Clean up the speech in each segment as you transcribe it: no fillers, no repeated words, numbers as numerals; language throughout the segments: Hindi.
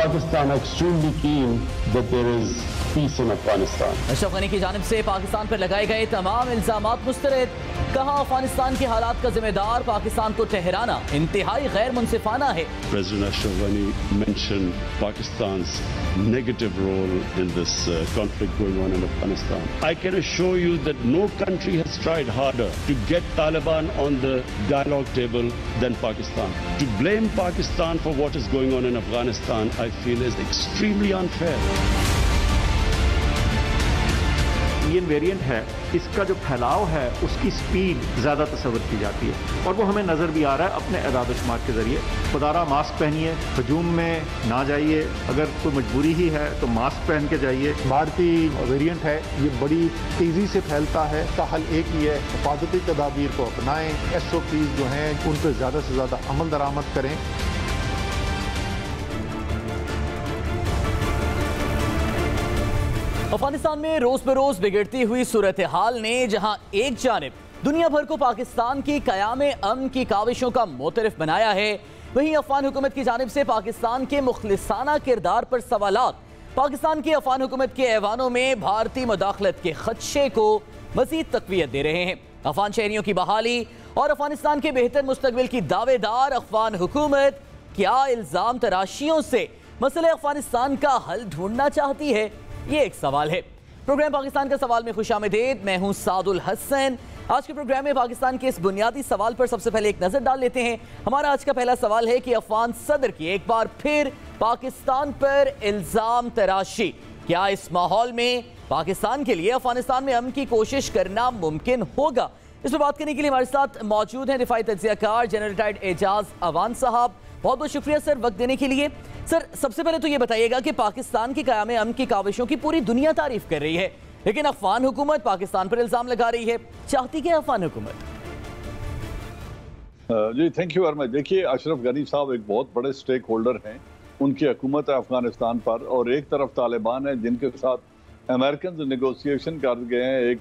Pakistan are extremely keen that there is peace in Afghanistan. Ashraf Ghani की जानिब से पाकिस्तान पर लगाए गए तमाम इल्जामात मुस्तरद। कहा अफगानिस्तान के हालात का जिम्मेदार पाकिस्तान को ठहराना इंतहाई गैर मुनसिफाना है। President Ashraf Ghani mentioned Pakistan's negative role in this conflict going on in Afghanistan. I can assure you that no country has tried harder to get Taliban on the dialogue table than Pakistan. To blame Pakistan for what is going on in Afghanistan, I feel is extremely unfair. Indian variant है, इसका जो फैलाव है उसकी स्पीड ज़्यादा तस्वर की जाती है और वो हमें नज़र भी आ रहा है अपने एदाद शुमार के ज़रिए। खुदारा मास्क पहनिए, हजूम में ना जाइए, अगर कोई मजबूरी ही है तो मास्क पहन के जाइए। भारतीय वेरिएंट है, ये बड़ी तेज़ी से फैलता है। इसका हल एक ही है, हिफाजती तदाबीर को अपनाएं, SOPs जो हैं उन पर ज़्यादा से ज़्यादा अमल दरामद करें। अफगानिस्तान में रोज बरोज बिगड़ती हुई सूरत हाल ने जहां एक जानिब दुनिया भर को पाकिस्तान की क़याम अमन की काविशों का मोतरफ बनाया है, वहीं अफगान हुकूमत की जानिब से पाकिस्तान के मुखलिसाना किरदार पर सवालात पाकिस्तान की अफगान हुकूमत के ऐवानों में भारतीय मुदाखलत के खदशे को मजीद तक़वियत दे रहे हैं। अफगान शहरियों की बहाली और अफगानिस्तान के बेहतर मुस्तकबिल की दावेदार अफगान हुकूमत क्या इल्ज़ाम तराशियों से मसले अफगानिस्तान का हल ढूंढना चाहती है, ये एक सवाल है। प्रोग्राम पाकिस्तान का सवाल में खुशामदीद, मैं हूं सादुल हसन। आज के प्रोग्राम में पाकिस्तान के इस बुनियादी सवाल पर सबसे पहले एक नजर डाल लेते हैं। हमारा आज का पहला सवाल है कि अफगान सदर की एक बार फिर पाकिस्तान पर इल्जाम तराशी, क्या इस माहौल में पाकिस्तान के लिए अफगानिस्तान में अमन की कोशिश करना मुमकिन होगा? इस पर बात करने के लिए हमारे साथ मौजूद हैं रिफाई तज्जियाकार जनरल रिटायर्ड एजाज अवान साहब। बहुत बहुत शुक्रिया सर वक्त देने के लिए। सर, सबसे पहले तो ये बताइएगा कि पाकिस्तान की क़याम अमन की काविशों की पूरी दुनिया तारीफ कर रही है, लेकिन अफगान हुकूमत पाकिस्तान पर इल्जाम लगा रही है। चाहती क्या अफगान हुकूमत? जी थैंक यू वेरी मच। देखिए, अशरफ गनी साहब एक बहुत बड़े स्टेक होल्डर हैं, उनकी हुकूमत है अफगानिस्तान पर, और एक तरफ तालिबान है जिनके साथ अमेरिकन नेगोशिएशन कर गए हैं, एक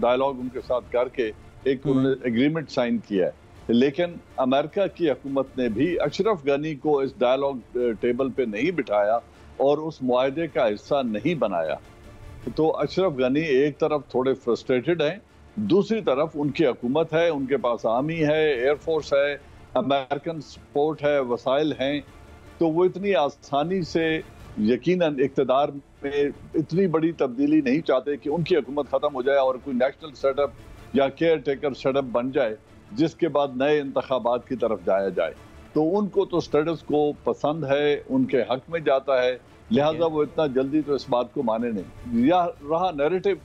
डायलॉग उनके साथ करके एक उन्होंने एग्रीमेंट साइन किया है। लेकिन अमेरिका की हुकूमत ने भी अशरफ गनी को इस डायलॉग टेबल पे नहीं बिठाया और उस मुआहदे का हिस्सा नहीं बनाया। तो अशरफ गनी एक तरफ थोड़े फ्रस्ट्रेटेड हैं, दूसरी तरफ उनकी हुकूमत है, उनके पास आर्मी है, एयरफोर्स है, अमेरिकन सपोर्ट है, वसाइल हैं, तो वो इतनी आसानी से यकीनन इक़्तिदार में इतनी बड़ी तब्दीली नहीं चाहते कि उनकी हुकूमत ख़त्म हो जाए और कोई नेशनल सेटअप या केयर टेकर सेटअप बन जाए जिसके बाद नए इंतखाबात की तरफ जाया जाए। तो उनको तो स्टेटस को पसंद है, उनके हक में जाता है, लिहाजा वो इतना जल्दी तो इस बात को माने नहीं। या रहा नैरेटिव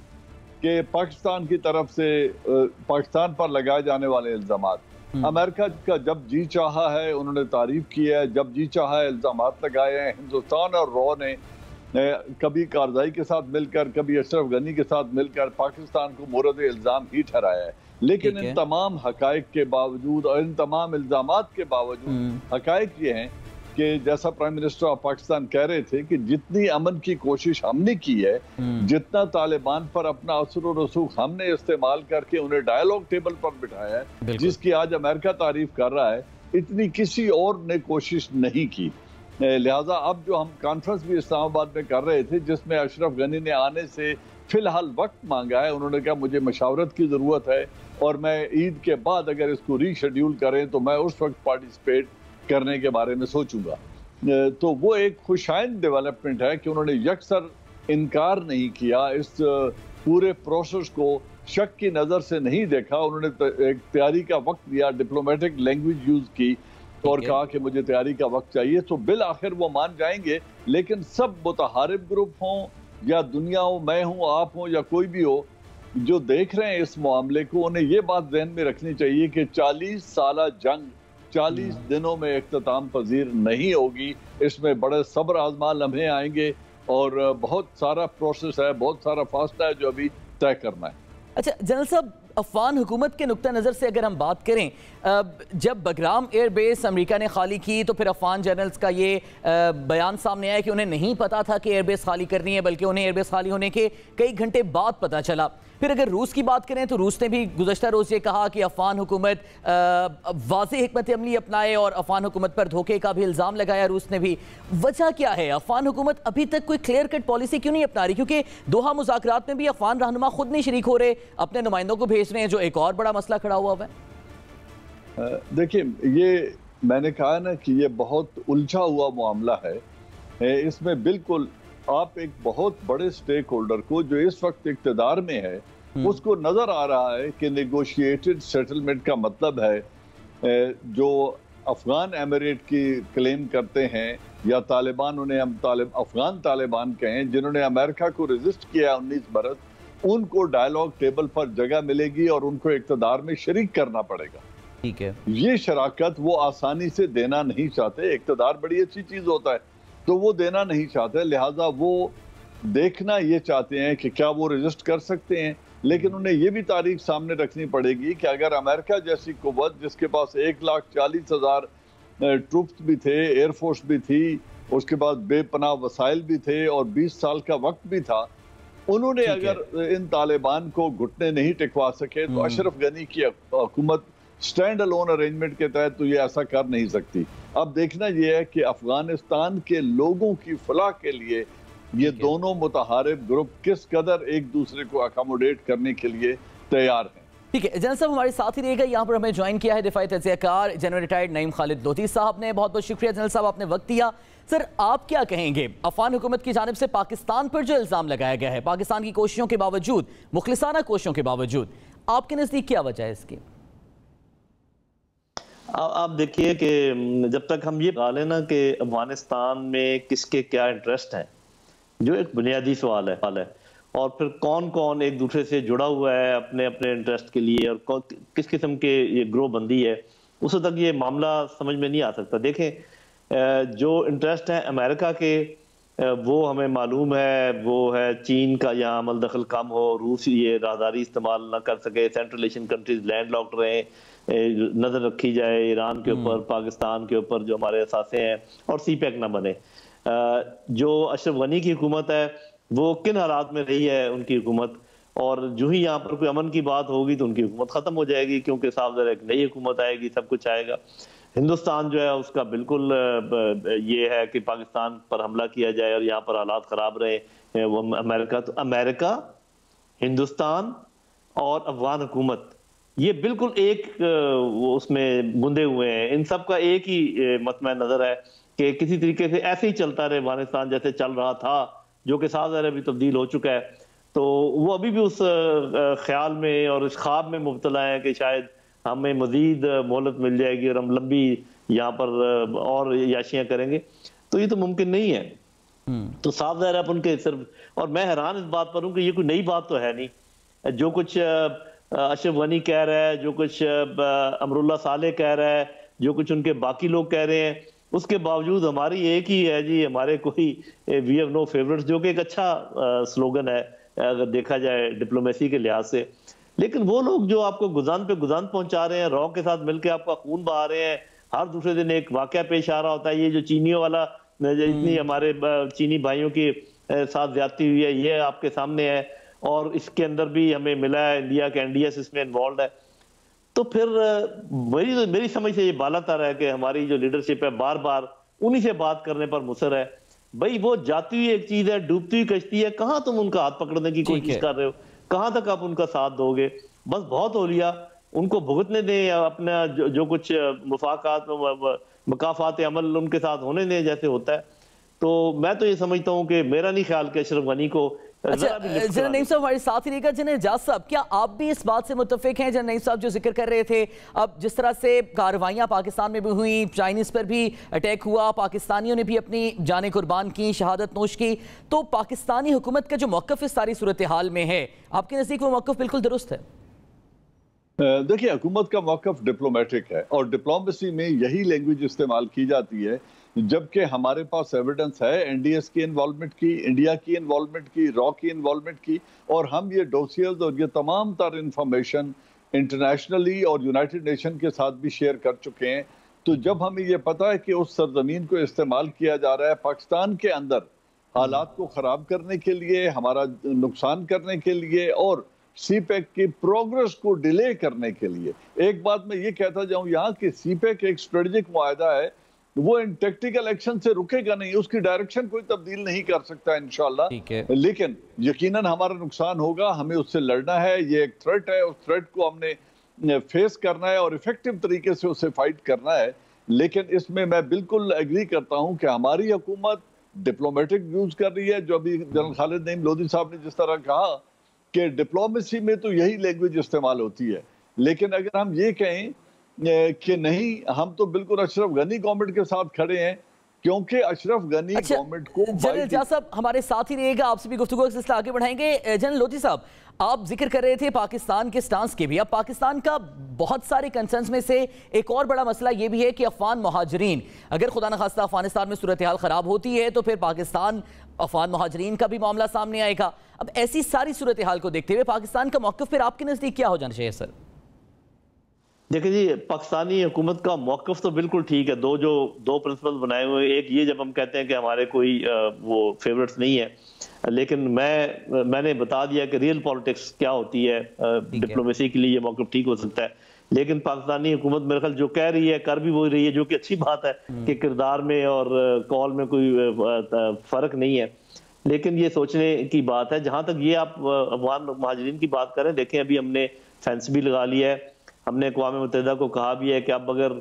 कि पाकिस्तान की तरफ से पाकिस्तान पर लगाए जाने वाले इल्जामात, अमेरिका का जब जी चाहा है उन्होंने तारीफ की है, जब जी चाहा है इल्जामात लगाए हैं। हिंदुस्तान और रॉ ने कभी कारजाई के साथ मिलकर, कभी अशरफ गनी के साथ मिलकर पाकिस्तान को मोरद इल्ज़ाम ही ठहराया है। लेकिन इन तमाम हकायक के बावजूद और इन तमाम इल्ज़ामात के बावजूद हकायक ये हैं कि जैसा प्राइम मिनिस्टर ऑफ पाकिस्तान कह रहे थे कि जितनी अमन की कोशिश हमने की है, जितना तालिबान पर अपना असर और रसूख हमने इस्तेमाल करके उन्हें डायलॉग टेबल पर बिठाया है, जिसकी आज अमेरिका तारीफ कर रहा है, इतनी किसी और ने कोशिश नहीं की। लिहाजा अब जो हम कॉन्फ्रेंस भी इस्लामाबाद में कर रहे थे जिसमें अशरफ गनी ने आने से फिलहाल वक्त मांगा है, उन्होंने कहा मुझे मशावरत की ज़रूरत है और मैं ईद के बाद अगर इसको रीशेड्यूल करें तो मैं उस वक्त पार्टिसिपेट करने के बारे में सोचूंगा। तो वो एक खुशाइंद डेवलपमेंट है कि उन्होंने यकसर इनकार नहीं किया, इस पूरे प्रोसेस को शक की नज़र से नहीं देखा। उन्होंने एक तैयारी का वक्त दिया, डिप्लोमेटिक लैंग्वेज यूज़ की और कहा कि मुझे तैयारी का वक्त चाहिए। तो बिल आखिर वो मान जाएंगे, लेकिन सब मुतहारिब ग्रुप हों या दुनिया हो, मैं हूँ, आप हों या कोई भी हो, जो देख रहे हैं इस मामले को, उन्हें ये बात ज़हन में रखनी चाहिए कि 40 साल जंग 40 दिनों में इख्तिताम पजीर नहीं होगी। इसमें बड़े सब्र आजमा लम्हे आएंगे और बहुत सारा प्रोसेस है, बहुत सारा फासला है जो अभी तय करना है। अच्छा जनरल साहब, अफगान हुकूमत के नुक्ता नज़र से अगर हम बात करें, जब बगराम एयरबेस अमेरिका ने खाली की तो फिर अफगान जनरल्स का ये बयान सामने आया कि उन्हें नहीं पता था कि एयरबेस खाली करनी है, बल्कि उन्हें एयरबेस खाली होने के कई घंटे बाद पता चला। फिर अगर रूस की बात करें तो रूस ने भी गुज़श्ता रोज़ ये कहा कि अफगान हुकूमत वाज़ेह हिकमत अमली अपनाए और अफगान हुकूमत पर धोखे का भी इल्ज़ाम लगाया रूस ने भी। वजह क्या है? अफगान हुकूमत अभी तक कोई क्लियर कट पॉलिसी क्यों नहीं अपना रही? क्योंकि दोहा मुज़ाकरात में भी अफगान रहनुमा खुद नहीं शरीक हो रहे, अपने नुमाइंदों को भेज रहे हैं, जो एक और बड़ा मसला खड़ा हुआ है। देखिए, ये मैंने कहा ना कि ये बहुत उलझा हुआ मामला है। इसमें बिल्कुल आप एक बहुत बड़े स्टेक होल्डर को, जो इस वक्त इक़्तिदार में है, उसको नजर आ रहा है कि नेगोशिएटेड सेटलमेंट का मतलब है जो अफगान एमिरेट की क्लेम करते हैं या तालिबान, उन्हें हम अफगान तालिबान कहें, जिन्होंने अमेरिका को रेजिस्ट किया 19 बरस, उनको डायलॉग टेबल पर जगह मिलेगी और उनको इक़्तिदार में शरीक करना पड़ेगा। ठीक है, ये शराकत वो आसानी से देना नहीं चाहते। इक़्तिदार बड़ी अच्छी चीज होता है तो वो देना नहीं चाहते, लिहाजा वो देखना ये चाहते हैं कि क्या वो रेजिस्ट कर सकते हैं। लेकिन उन्हें ये भी तारीख सामने रखनी पड़ेगी कि अगर अमेरिका जैसी कुव्वत, जिसके पास 1,40,000 ट्रूप्स भी थे, एयरफोर्स भी थी, उसके बाद बेपनाह वसाइल भी थे और 20 साल का वक्त भी था, उन्होंने अगर इन तालिबान को घुटने नहीं टिकवा सके तो अशरफ गनी की हुकूमत स्टैंड अलोन अरेंजमेंट के तहत तो ये ऐसा कर नहीं सकती। अब देखना यह है कि अफगानिस्तान के लोगों की फलाह के लिए ये दोनों मुतहारिब ग्रुप किस कदर एक दूसरे को अकोमोडेट करने के लिए तैयार हैं। ठीक है, जनरल साहब हमारे साथ ही रहेगा। यहाँ पर हमें ज्वाइन किया है दिफाई तज़कियाकार जनरल रिटायर्ड नईम खालिद लोधी साहब ने। बहुत बहुत शुक्रिया जनरल साहब, आपने वक्त दिया। सर, आप क्या कहेंगे अफगान हुकूमत की जानिब से पाकिस्तान पर जो इल्ज़ाम लगाया गया है, पाकिस्तान की कोशिशों के बावजूद, मुखलिसाना कोशिशों के बावजूद, आपके नज़दीक क्या वजह है इसकी? आप देखिए कि जब तक हम ये डालें ना कि अफगानिस्तान में किसके क्या इंटरेस्ट हैं, जो एक बुनियादी सवाल है, और फिर कौन कौन एक दूसरे से जुड़ा हुआ है अपने अपने इंटरेस्ट के लिए, और किस किस्म के ये ग्रोह बंदी है, उस तक ये मामला समझ में नहीं आ सकता। देखें, जो इंटरेस्ट है अमेरिका के, वो हमें मालूम है, वो है चीन का यहाँ अमल दखल कम हो, रूस ये राहदारी इस्तेमाल ना कर सके, central Asian countries land locked रहे, नजर रखी जाए ईरान के ऊपर, पाकिस्तान के ऊपर जो हमारे असासे हैं, और सी पैक ना बने। जो अशरफ गनी की हुकूमत है वो किन हालात में रही है उनकी हुकूमत, और जो ही यहाँ पर कोई अमन की बात होगी तो उनकी हुकूमत खत्म हो जाएगी, क्योंकि साफ ज़रा एक नई हुकूमत आएगी, सब कुछ आएगा। हिंदुस्तान जो है उसका बिल्कुल ये है कि पाकिस्तान पर हमला किया जाए और यहाँ पर हालात ख़राब रहे। वो अमेरिका, तो अमेरिका, हिंदुस्तान और अफगान हुकूमत, ये बिल्कुल एक उसमें बुंदे हुए हैं। इन सब का एक ही मतम नज़र है कि किसी तरीके से ऐसे ही चलता रहे अफगानिस्तान जैसे चल रहा था, जो कि साफ ज़रा भी तब्दील हो चुका है। तो वो अभी भी उस ख्याल में और इस ख्वाब में मुब्तला है कि शायद हमें मजीद मोहलत मिल जाएगी और हम लंबी यहाँ पर और याशियाँ करेंगे, तो ये तो मुमकिन नहीं है। तो साफ ज़ाहिर है उनके सिर्फ, और मैं हैरान इस बात पर हूँ कि ये कोई नई बात तो है नहीं। जो कुछ अशरफ गनी कह रहा है, जो कुछ अमरुल्लाह सालेह कह रहा है, जो कुछ उनके बाकी लोग कह रहे हैं, उसके बावजूद हमारी एक ही है जी, हमारे कोई वी हैव नो फेवरेट्स, जो कि एक अच्छा स्लोगन है अगर देखा जाए डिप्लोमेसी के लिहाज से। लेकिन वो लोग जो आपको गुजान पे गुजान पहुंचा रहे हैं, रॉ के साथ मिलकर आपका खून बहा रहे हैं, हर दूसरे दिन एक वाकया पेश आ रहा होता है। ये जो चीनियों वाला, इतनी हमारे चीनी भाइयों के साथ ज्यादती हुई है, ये आपके सामने है, और इसके अंदर भी हमें मिला है इंडिया के NDS इसमें इन्वॉल्व है। तो फिर मेरी समझ से ये बालातर है कि हमारी जो लीडरशिप है बार बार उन्हीं से बात करने पर मुसर है। भाई वो जाती हुई एक चीज है, डूबती हुई कश्ती है, कहाँ तुम उनका हाथ पकड़ने की कोशिश कर रहे हो, कहाँ तक आप उनका साथ दोगे? बस बहुत हो लिया, उनको भुगतने दें, अपना जो कुछ मुफाकात मकाफात अमल उनके साथ होने दें जैसे होता है। तो मैं तो ये समझता हूँ कि मेरा नहीं ख्याल कि अशरफ गनी को। अच्छा, जनरल नईम साहब हमारे साथ ही रहेगा। जनरल एजाज साहब, क्या आप भी इस बात से मुत्तफिक हैं? जनरल नईम साहब जो जिक्र कर रहे थे, अब जिस तरह से कार्रवाइयाँ पाकिस्तान में भी हुई, चाइनीज पर भी अटैक हुआ, पाकिस्तानियों ने भी अपनी जानें कुर्बान की, शहादत नोश की, तो पाकिस्तानी हुकूमत का जो मौक़िफ़ इस सारी सूरत हाल में है, आपके नज़दीक वो मौक़िफ़ बिल्कुल दुरुस्त है? देखिए, हुकूमत का मौक़िफ़ डिप्लोमेटिक है और डिप्लोमेसी में यही लैंग्वेज इस्तेमाल की जाती है, जबकि हमारे पास एविडेंस है एनडीएस की इन्वॉल्वमेंट की, इंडिया की इन्वॉल्वमेंट की, रॉ की इन्वॉल्वमेंट की, और हम ये डोसियर्स और ये तमाम तर इंफॉर्मेशन इंटरनेशनली और यूनाइटेड नेशन के साथ भी शेयर कर चुके हैं। तो जब हमें ये पता है कि उस सरजमीन को इस्तेमाल किया जा रहा है पाकिस्तान के अंदर हालात को ख़राब करने के लिए, हमारा नुकसान करने के लिए और सीपैक की प्रोग्रेस को डिले करने के लिए। एक बात मैं ये कहता जाऊं यहाँ कि सीपैक एक स्ट्रेटेजिक मुआहदा है, वो इन टैक्टिकल एक्शन से रुकेगा नहीं, उसकी डायरेक्शन कोई तब्दील नहीं कर सकता इंशाल्लाह, लेकिन यकीनन हमारा नुकसान होगा, हमें उससे लड़ना है। ये एक थ्रेट है, उस थ्रेट को हमने फेस करना है और इफेक्टिव तरीके से उसे फाइट करना है। लेकिन इसमें मैं बिल्कुल एग्री करता हूँ कि हमारी हुकूमत डिप्लोमेटिक यूज कर रही है, जो अभी जनरल खालिद नईम लोधी साहब ने जिस तरह कहा कि डिप्लोमेसी में तो यही लैंग्वेज इस्तेमाल होती है। लेकिन अगर हम ये कहें कि नहीं, हम तो बिल्कुल अशरफ गनी गवर्नमेंट के साथ खड़े हैं, क्योंकि अशरफ गनी गवर्नमेंट को जनरल एजाज साहब हमारे साथ ही रहिएगा, आपसे भी गुफ्तगू का सिलसिला आगे बढ़ाएंगे। जनरल लोधी साहब, आप जिक्र कर रहे थे पाकिस्तान के स्टांस के भी। अब पाकिस्तान का बहुत सारे कंसर्न्स में से एक और बड़ा मसला ये भी है कि अफगान महाजरीन, अगर खुदा न खास्ता अफगानिस्तान में सूरत हाल खराब होती है तो फिर पाकिस्तान अफगान महाजरीन का भी मामला सामने आएगा। अब ऐसी सारी सूरत हाल को देखते हुए पाकिस्तान का मौक़िफ़ फिर आपके नज़दीक क्या हो जाना चाहिए सर? देखिए जी, पाकिस्तानी हुकूमत का मौक़िफ़ तो बिल्कुल ठीक है। दो प्रिंसिपल बनाए हुए, एक ये जब हम कहते हैं कि हमारे कोई वो फेवरेट्स नहीं है, लेकिन मैंने बता दिया कि रियल पॉलिटिक्स क्या होती है। डिप्लोमेसी के लिए ये मौक़िफ़ ठीक हो सकता है, लेकिन पाकिस्तानी हुकूमत मेरे ख्याल जो कह रही है कर भी वो रही है, जो कि अच्छी बात है कि किरदार में और कॉल में कोई फ़र्क नहीं है। लेकिन ये सोचने की बात है, जहाँ तक ये आप अफगान महाजरीन की बात करें, देखें अभी हमने फेंस भी लगा लिया है, हमने अक़वाम मुत्तहिदा को कहा भी है कि अब अगर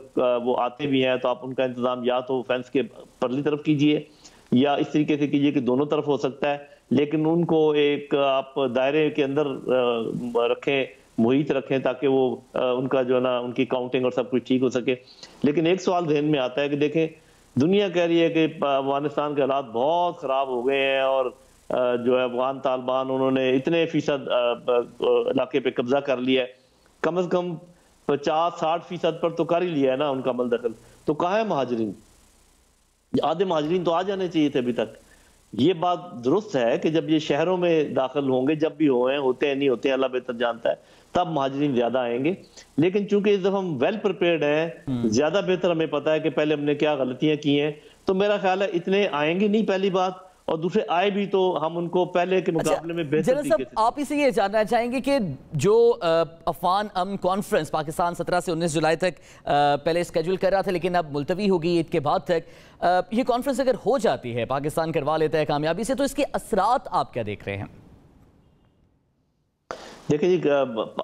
वो आते भी हैं तो आप उनका इंतजाम या तो फेंस के परली तरफ कीजिए या इस तरीके से कीजिए कि दोनों तरफ हो सकता है, लेकिन उनको एक आप दायरे के अंदर रखें, मुहित रखें, ताकि वो उनका जो है ना उनकी काउंटिंग और सब कुछ ठीक हो सके। लेकिन एक सवाल जहन में आता है कि देखें, दुनिया कह रही है कि अफगानिस्तान के हालात बहुत ख़राब हो गए हैं और जो है अफगान तालिबान उन्होंने इतने फीसद इलाके पे कब्जा कर लिया है, कम से कम 50-60% पर तो कर ही लिया है ना उनका अमल दखल। तो कहाँ है महाजरीन? आधे महाजरीन तो आ जाने चाहिए थे अभी तक। ये बात दुरुस्त है कि जब ये शहरों में दाखिल होंगे, जब भी होते हैं नहीं होते हैं, अल्लाह बेहतर जानता है, तब महाजरीन ज्यादा आएंगे। लेकिन चूंकि इस दफा हम वेल प्रिपेयर्ड हैं, ज्यादा बेहतर हमें पता है कि पहले हमने क्या गलतियां की हैं, तो मेरा ख्याल है इतने आएंगे नहीं, पहली बात, और दूसरे आए भी तो हम उनको पहले के मुकाबले में बेहतर तरीके से। आप इसे ये जानना चाहेंगे कि जो अफगान अमन कॉन्फ्रेंस पाकिस्तान 17 से 19 जुलाई तक पहले स्केड्यूल कर रहा था, लेकिन अब मुलतवी होगी ईद के बाद तक, ये कॉन्फ्रेंस अगर हो जाती है, पाकिस्तान करवा लेता है कामयाबी से, तो इसके असरात आप क्या देख रहे हैं? देखिए जी,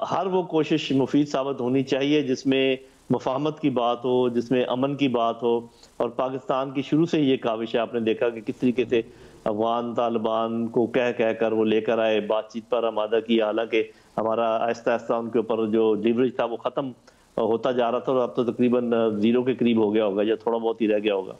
हर वो कोशिश मुफीद साबित होनी चाहिए जिसमें मुफाहमत की बात हो, जिसमें अमन की बात हो। और पाकिस्तान की शुरू से ये काविश है, आपने देखा कि किस तरीके से अफगान तालिबान को कह कर वो लेकर आए, बातचीत पर आमादा किया, हालांकि हमारा आहिस्ता आहिस्ता उनके ऊपर जो लीवरेज था वो ख़त्म होता जा रहा था और अब तो तकरीबन जीरो के करीब हो गया होगा या थोड़ा बहुत ही रह गया होगा।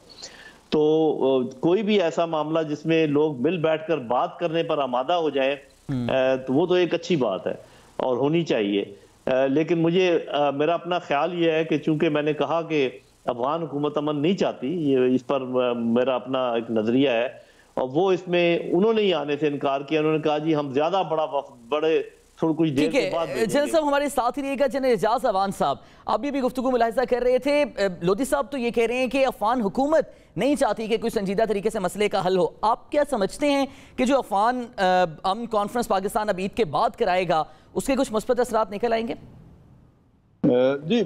तो कोई भी ऐसा मामला जिसमें लोग मिल बैठ कर बात करने पर आमादा हो जाए, तो वो तो एक अच्छी बात है और होनी चाहिए। लेकिन मुझे मेरा अपना ख्याल ये है कि चूंकि मैंने कहा कि अफगान हुकूमत अमन नहीं चाहती, ये इस पर मेरा अपना एक नजरिया है, और वो इसमें उन्होंने ही आने से इनकार किया। उन्होंने कहा जी हम ज्यादा बड़े थोड़ी कुछ देर के बाद। जनरल साहब हमारे साथ ही रहेगा जनरल एजाज अवान साहब, अभी भी गुफ्तगू मुलाहिजा कर रहे थे। लोधी साहब तो ये कह रहे हैं कि अफगान हुकूमत नहीं चाहती कि कोई संजीदा तरीके से मसले का हल हो। आप क्या समझते हैं कि जो अफगान अमन कॉन्फ्रेंस पाकिस्तान अब ईद के बाद कराएगा, उसके कुछ मुस्बत असरात निकल आएंगे? जी,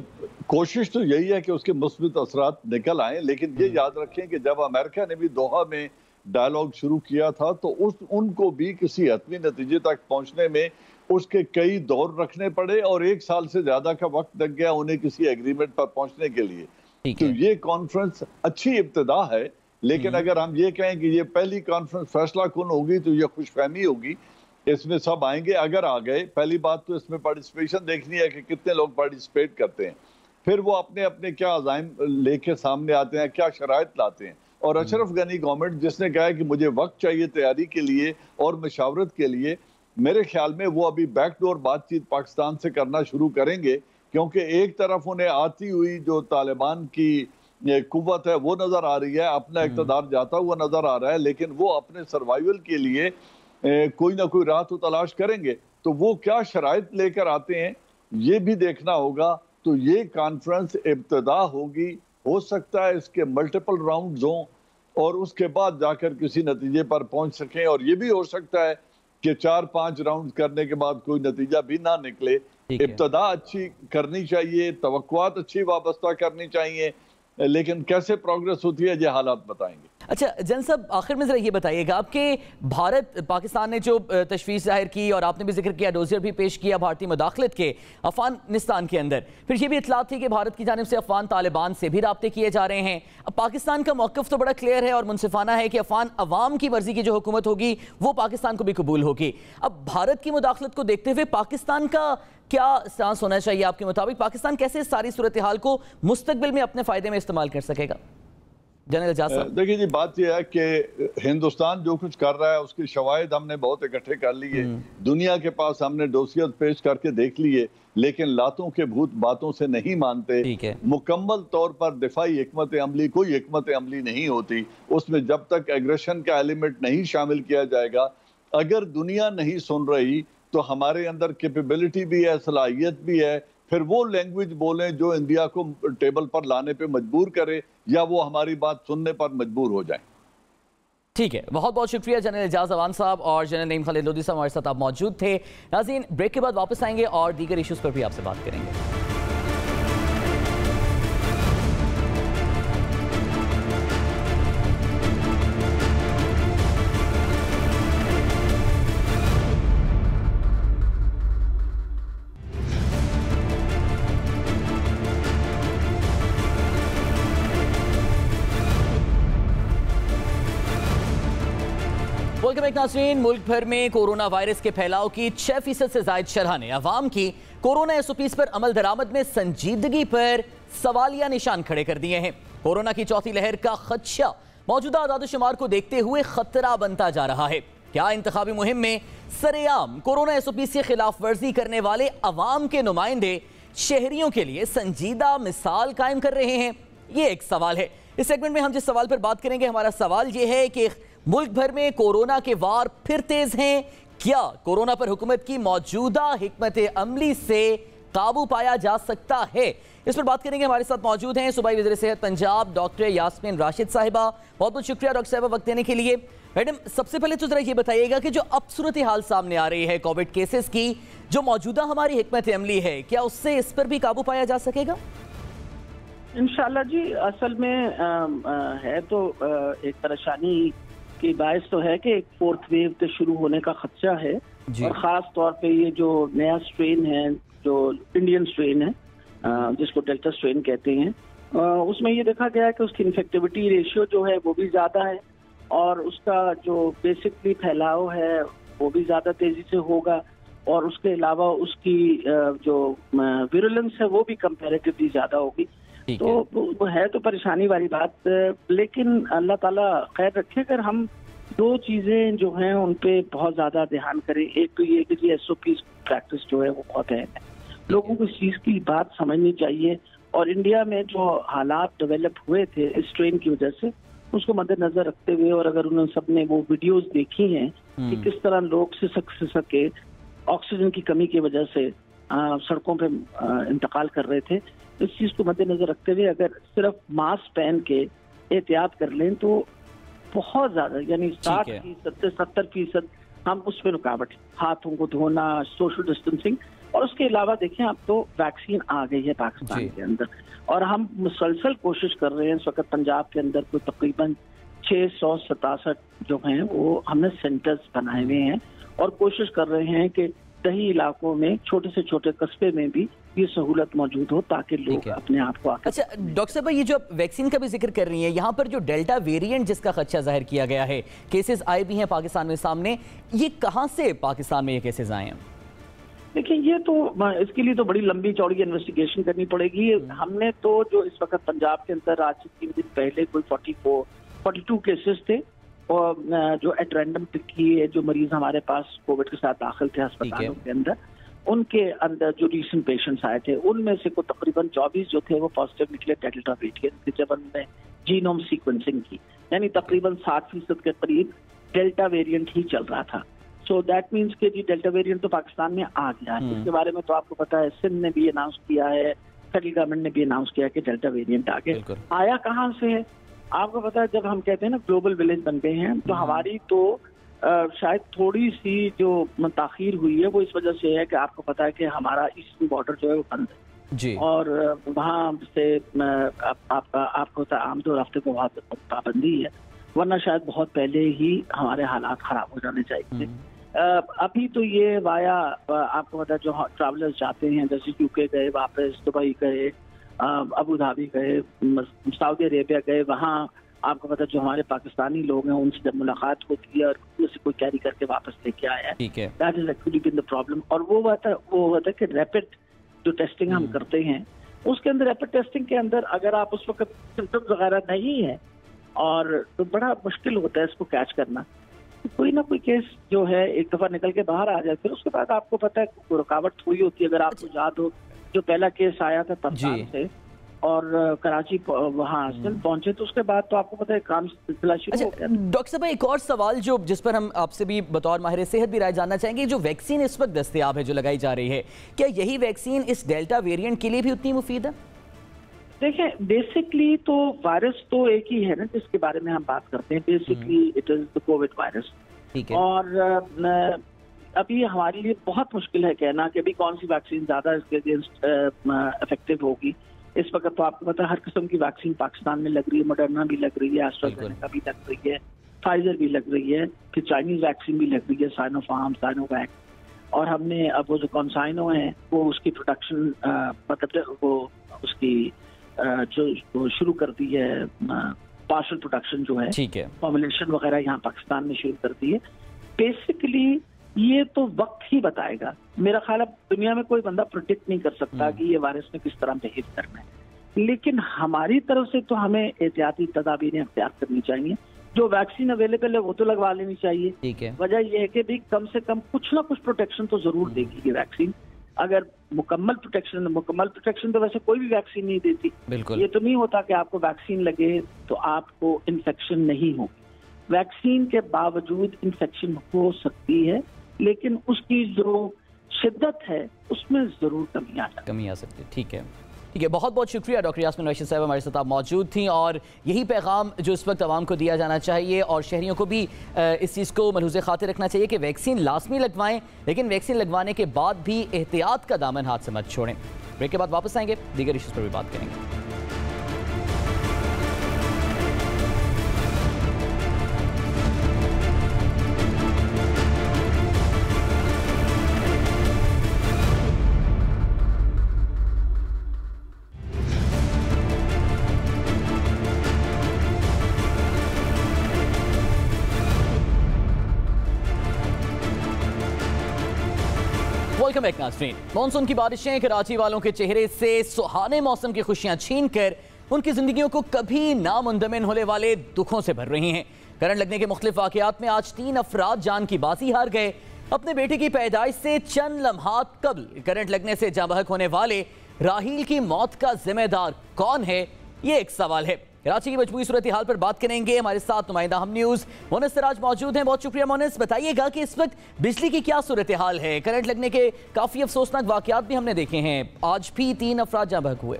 कोशिश तो यही है कि उसके मुस्बत असरात निकल आए, लेकिन ये याद रखें कि जब अमेरिका ने भी दोहा में डायलॉग शुरू किया था तो उनको भी किसी हतमी नतीजे तक पहुंचने में उसके कई दौर रखने पड़े और 1 साल से ज्यादा का वक्त लग गया उन्हें किसी एग्रीमेंट पर पहुंचने के लिए। तो ये कॉन्फ्रेंस अच्छी इब्तिदा है, लेकिन अगर हम ये कहें कि ये पहली कॉन्फ्रेंस फैसला कुन होगी तो ये खुशफहमी होगी, इसमें सब आएंगे। अगर आ गए, पहली बात तो इसमें पार्टिसिपेशन देखनी है कि कितने लोग पार्टिसिपेट करते हैं, फिर वो अपने अपने क्या अज़ाइम लेके सामने आते हैं, क्या शराइत लाते हैं। और अशरफ गनी गवर्नमेंट जिसने कहा है कि मुझे वक्त चाहिए तैयारी के लिए और मशावरत के लिए, मेरे ख्याल में वो अभी बैकडोर बातचीत पाकिस्तान से करना शुरू करेंगे, क्योंकि एक तरफ उन्हें आती हुई जो तालिबान की कुव्वत है वो नजर आ रही है, अपना इक़्तिदार जाता हुआ नजर आ रहा है, लेकिन वो अपने सर्वाइवल के लिए कोई ना कोई राह तो तलाश करेंगे। तो वो क्या शराइत लेकर आते हैं ये भी देखना होगा। तो ये कॉन्फ्रेंस इब्तिदा होगी, हो सकता है इसके मल्टीपल राउंड्स हों और उसके बाद जाकर किसी नतीजे पर पहुंच सकें, और ये भी हो सकता है कि 4-5 राउंड करने के बाद कोई नतीजा भी ना निकले। इब्तिदा अच्छी करनी चाहिए, तवक्कुआत अच्छी वाबस्ता करनी चाहिए, लेकिन कैसे प्रोग्रेस होती है ये हालात बताएंगे। अच्छा जन साहब, आखिर में जरा ये बताइएगा आपके भारत पाकिस्तान ने जो तशवीश जाहिर की और आपने भी जिक्र किया, डोजियर भी पेश किया भारतीय मुदाखलत के अफगानिस्तान के अंदर, फिर ये भी इतलात थी कि भारत की जानिब से अफगान तालिबान से भी राब्ते किए जा रहे हैं। अब पाकिस्तान का मौक़िफ़ तो बड़ा क्लियर है और मुनसिफाना है कि अफगान अवाम की मर्जी की जो हुकूमत होगी वो पाकिस्तान को भी कबूल होगी। अब भारत की मुदाखलत को देखते हुए पाकिस्तान का क्या स्टांस होना चाहिए आपके मुताबिक? पाकिस्तान कैसे इस सारी सूरत हाल को मुस्तकबिल में अपने फायदे में इस्तेमाल कर सकेगा? जनरल एजाज साहब, देखिए जी, बात यह है कि हिंदुस्तान जो कुछ कर रहा है उसकी शवाहिद हमने बहुत इकट्ठे कर लिए, दुनिया के पास हमने डोसियर पेश करके देख लिए, लेकिन लातों के भूत बातों से नहीं मानते। मुकम्मल तौर पर दिफाई हिकमत अमली कोई हिकमत अमली नहीं होती, उसमें जब तक एग्रेशन का एलिमेंट नहीं शामिल किया जाएगा, अगर दुनिया नहीं सुन रही तो हमारे अंदर कैपेबिलिटी भी है, सलाहियत भी है, फिर वो लैंग्वेज बोलें जो इंडिया को टेबल पर लाने पे मजबूर करे या वो हमारी बात सुनने पर मजबूर हो जाए। ठीक है, बहुत बहुत शुक्रिया जनरल एजाज अवान साहब और जनरल नईम खालिद लोधी साहब हमारे साथ आप मौजूद थे। नाज़रीन, ब्रेक के बाद वापस आएंगे और दीगर इश्यूज पर भी आपसे बात करेंगे। वेलकम बैक नाज़रीन। मुल्क भर में कोरोना वायरस के फैलाव की 6% से ज्यादा शरह ने अवाम की कोरोना एसओपीज पर अमल दरामद में संजीदगी पर सवालिया निशान खड़े कर दिए हैं। कोरोना की चौथी लहर का खदशा मौजूदा आदादोशुमार को देखते हुए खतरा बनता जा रहा है। क्या इंतखाबी मुहिम में सरेआम कोरोना एसओपीज की खिलाफ वर्जी करने वाले अवाम के नुमाइंदे शहरियों के लिए संजीदा मिसाल कायम कर रहे हैं? ये एक सवाल है। इस सेगमेंट में हम जिस सवाल पर बात करेंगे, हमारा सवाल यह है कि मुल्क भर में कोरोना के वार फिर तेज हैं। क्या कोरोना पर हुकूमत की मौजूदा हिकमत अमली से काबू पाया जा सकता है? इस पर बात करेंगे। हमारे साथ मौजूद हैं सूबाई वज़ीर सेहत पंजाब डॉक्टर यास्मीन राशिद साहिबा। बहुत बहुत शुक्रिया डॉक्टर साहिबा वक्त देने के लिए। मैडम, सबसे पहले तो जरा ये बताइएगा कि जो अब सूरत हाल सामने आ रही है कोविड केसेस की, जो मौजूदा हमारी हिकमत अमली है, क्या उससे इस पर भी काबू पाया जा सकेगा? इंशाल्लाह जी, असल में है तो एक परेशानी की बायस तो है कि एक फोर्थ वेव के शुरू होने का खदशा है, और ख़ास तौर पे ये जो नया स्ट्रेन है, जो इंडियन स्ट्रेन है जिसको डेल्टा स्ट्रेन कहते हैं, उसमें ये देखा गया है कि उसकी इन्फेक्टिविटी रेशियो जो है वो भी ज़्यादा है और उसका जो बेसिकली फैलाव है वो भी ज़्यादा तेज़ी से होगा, और उसके अलावा उसकी जो विरुलेंस है वो भी कंपैरेटिवली ज़्यादा होगी। तो वो है तो परेशानी वाली बात, लेकिन अल्लाह ताला खैर रखे अगर हम दो चीज़ें जो हैं उन पे बहुत ज़्यादा ध्यान करें। एक तो ये कि SOP प्रैक्टिस जो है वो बहुत अहम है, लोगों को इस चीज़ की बात समझनी चाहिए, और इंडिया में जो हालात डेवलप हुए थे इस ट्रेन की वजह से उसको मद्देनजर रखते हुए, और अगर उन्होंने सबने वो वीडियोस देखी हैं कि किस तरह लोग सिसक ऑक्सीजन की कमी की वजह से सड़कों पे इंतकाल कर रहे थे, इस चीज़ को मद्देनजर रखते हुए अगर सिर्फ मास्क पहन के एहतियात कर लें तो बहुत ज़्यादा, यानी 60% से 70% हम उसमें रुकावट, हाथों को धोना, सोशल डिस्टेंसिंग, और उसके अलावा देखें अब तो वैक्सीन आ गई है पाकिस्तान के अंदर, और हम मुसलसल कोशिश कर रहे हैं। इस वक्त पंजाब के अंदर कोई तकरीबन 667 जो हैं वो हमने सेंटर्स बनाए हुए हैं, और कोशिश कर रहे हैं कि दही इलाकों में, छोटे से छोटे कस्बे में भी ये सहूलत मौजूद हो ताकि लोग अपने आप को आकर। अच्छा डॉक्टर साहब, ये जो वैक्सीन का भी जिक्र कर रही है, यहाँ पर जो डेल्टा वेरिएंट जिसका खदशा जाहिर किया गया है, केसेस आए भी हैं पाकिस्तान में सामने, ये कहाँ से पाकिस्तान में ये केसेस आए हैं? देखिए, ये तो इसके लिए तो बड़ी लंबी चौड़ी इन्वेस्टिगेशन करनी पड़ेगी। हमने तो जो इस वक्त पंजाब के अंदर आज से 3 दिन पहले कोई 42 केसेस थे, और जो एट रैंडम पिक किए जो मरीज हमारे पास कोविड के साथ दाखिल थे अस्पतालों के अंदर, उनके अंदर जो रिसेंट पेशेंट्स आए थे उनमें से को तकरीबन 24 जो थे वो पॉजिटिव निकले डेल्टा वेरिएंट के, जब उन्होंने जीनोम सीक्वेंसिंग की, यानी तकरीबन 60% के करीब डेल्टा वेरिएंट ही चल रहा था। सो दैट मीन्स कि जी डेल्टा वेरिएंट तो पाकिस्तान में आ गया है। इसके बारे में तो आपको पता है, सिंध ने भी अनाउंस किया है, फेडरल गवर्नमेंट ने भी अनाउंस किया कि डेल्टा वेरिएंट आ गया। आया कहाँ से है आपको पता है, जब हम कहते हैं ना ग्लोबल विलेज बन गए हैं, तो हमारी तो शायद थोड़ी सी जो ताखीर हुई है वो इस वजह से है कि आपको पता है कि हमारा ईस्टर्न बॉर्डर जो है वो बंद है जी, और वहाँ से आपको पता है आमतौर हफ्ते को वहाँ पाबंदी है, वरना शायद बहुत पहले ही हमारे हालात खराब हो जाने चाहिए। अभी तो ये वाया आपको पता है जो ट्रैवलर्स जाते हैं, जैसे यूके गए, वापस दुबई गए, अबू धाबी गए, सऊदी अरेबिया गए, वहाँ आपको पता है जो हमारे पाकिस्तानी लोग हैं उनसे जब मुलाकात होती है और उसे कोई कैरी करके वापस लेके आया है, that is actually been the problem. और वो होता है कि रैपिड जो टेस्टिंग हम करते हैं उसके अंदर, रैपिड टेस्टिंग के अंदर अगर आप उस वक्त सिम्टम्स वगैरह नहीं है और तो बड़ा मुश्किल होता है इसको कैच करना। तो कोई ना कोई केस जो है एक दफा निकल के बाहर आ जाए, फिर उसके बाद आपको पता है रुकावट थोड़ी होती है। अगर आपको याद हो जो पहला केस आया था तबतार से और कराची वहाँ पहुंचे, तो उसके बाद तो आपको पता है काम सिलसिला शुरू हो गया। डॉक्टर साहब एक और सवाल जो जिस पर हम आपसे भी बतौर माहिर सेहत भी राय जानना चाहेंगे, जो वैक्सीन इस वक्त दस्तयाब है जो लगाई जा रही है, क्या यही वैक्सीन इस डेल्टा वेरिएंट के लिए भी उतनी मुफीद है? देखिए बेसिकली तो वायरस तो एक ही है ना जिसके बारे में हम बात करते हैं, basically it is the Covid virus. और अभी हमारे लिए बहुत मुश्किल है कहना कि अभी कौन सी वैक्सीन ज्यादा इसके अगेंस्ट इफेक्टिव होगी। इस वक्त तो आपको पता है हर किस्म की वैक्सीन पाकिस्तान में लग रही है, मॉडर्ना भी लग रही है, एस्ट्राजेनेका भी लग रही है, फाइजर भी लग रही है, फिर चाइनीज वैक्सीन भी लग रही है, साइनोफार्म, साइनोवैक, और हमने अब वो जो कॉन्साइनो है वो उसकी प्रोडक्शन मतलब वो उसकी जो शुरू कर दी है, पार्शल प्रोडक्शन जो है, फॉर्मुलेशन वगैरह यहाँ पाकिस्तान में शुरू कर दी है। बेसिकली ये तो वक्त ही बताएगा। मेरा ख्याल है दुनिया में कोई बंदा प्रोडिक्ट नहीं कर सकता कि ये वायरस में किस तरह बिहेव करना है, लेकिन हमारी तरफ से तो हमें एहतियाती तदाबीरें अख्तियार करनी चाहिए। जो वैक्सीन अवेलेबल है वो तो लगवा लेनी चाहिए। ठीक है, वजह यह है कि भी कम से कम कुछ ना कुछ प्रोटेक्शन तो जरूर देगी ये वैक्सीन। अगर मुकम्मल प्रोटेक्शन तो वैसे कोई भी वैक्सीन नहीं देती। ये तो नहीं होता कि आपको वैक्सीन लगे तो आपको इन्फेक्शन नहीं हो, वैक्सीन के बावजूद इन्फेक्शन हो सकती है, लेकिन उसकी जो शिद्दत है उसमें जरूर कमी आ सकती है। ठीक है, बहुत बहुत शुक्रिया डॉक्टर यास्मीन रशीद साहब हमारे साथ मौजूद थी, और यही पैगाम जो इस वक्त आवाम को दिया जाना चाहिए और शहरियों को भी इस चीज़ को मलहूज़े खातिर रखना चाहिए कि वैक्सीन लाजमी लगवाएं, लेकिन वैक्सीन लगवाने के बाद भी एहतियात का दामन हाथ से मत छोड़ें। ब्रेक के बाद वापस आएंगे, दीगर इश्यूज़ पर भी बात करेंगे। वेलकम बैक नाज़रीन। मॉनसून की बारिशें कराची वालों के चेहरे से सुहाने मौसम की खुशियां छीन कर उनकी जिंदगियों को कभी नामुंदमिन होने वाले दुखों से भर रही हैं। करंट लगने के मुख्तलिफ वाक़यात में आज 3 अफराद जान की बाजी हार गए। अपने बेटे की पैदाइश से चंद लम्हात कबल करंट लगने से जाँ बहक होने वाले राहील की मौत का जिम्मेदार कौन है, ये एक सवाल है। कराची की मजबूरी सूरत हाल पर बात करेंगे। हमारे साथ नुमाइंदा हम न्यूज़ मोनिस सिराज मौजूद हैं। बहुत शुक्रिया मोनिस, बताइएगा कि इस वक्त बिजली की क्या सूरत हाल है। करंट लगने के काफ़ी अफसोसनाक वाक़यात भी हमने देखे हैं, आज भी 3 अफराद जाँ बहक हुए।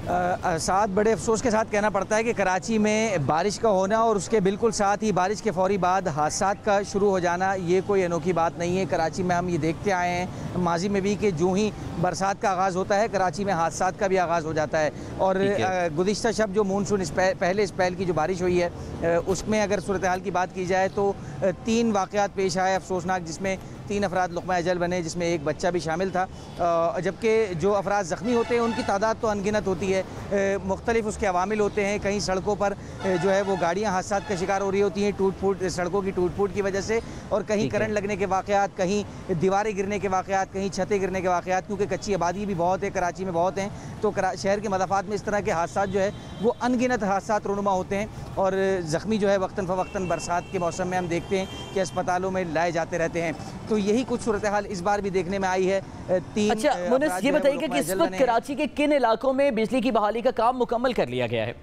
साथ बड़े अफसोस के साथ कहना पड़ता है कि कराची में बारिश का होना और उसके बिल्कुल साथ ही बारिश के फौरी बाद हादसात का शुरू हो जाना ये कोई अनोखी बात नहीं है। कराची में हम ये देखते आए हैं माजी में भी कि जो ही बरसात का आगाज़ होता है कराची में हादसात का भी आगाज़ हो जाता है। और गुज़िश्ता शब जो मानसून पहले स्पेल की जो बारिश हुई है उसमें अगर सूरत हाल की बात की जाए तो 3 वाक़यात पेश आए अफसोसनाक, जिसमें 3 अफराद लुक़मा अजल बने, जिसमें एक बच्चा भी शामिल था। जबकि जो अफराद ज़ख्मी होते हैं उनकी तादाद तो अनगिनत होती है। मुख्तलिफ उसके अवामिल होते हैं। कहीं सड़कों पर जो है वो गाड़ियाँ हादसात का शिकार हो रही होती हैं टूट फूट, सड़कों की टूट फूट की वजह से, और कहीं करंट लगने के वाक़यात, कहीं दीवारें गिरने के वाक़यात, कहीं छतें गिरने के वाक़यात, क्योंकि कच्ची आबादी भी बहुत है कराची में, बहुत हैं। तो शहर के मदाफ़ात में इस तरह के हादसा जो है वो अनगिनत हादसा रूनुमा होते हैं। और ज़ख्मी जो है वक्तन फ़वक्तन बरसात के मौसम में हम देखते हैं कि अस्पतालों में लाए जाते रहते हैं। तो यही कुछ सूरत हाल इस बार भी देखने में आई है। 3 अच्छा मुनिस, ये बताइए कि इस वक्त कराची के किन इलाकों में बिजली की बहाली का काम मुकम्मल कर लिया गया है?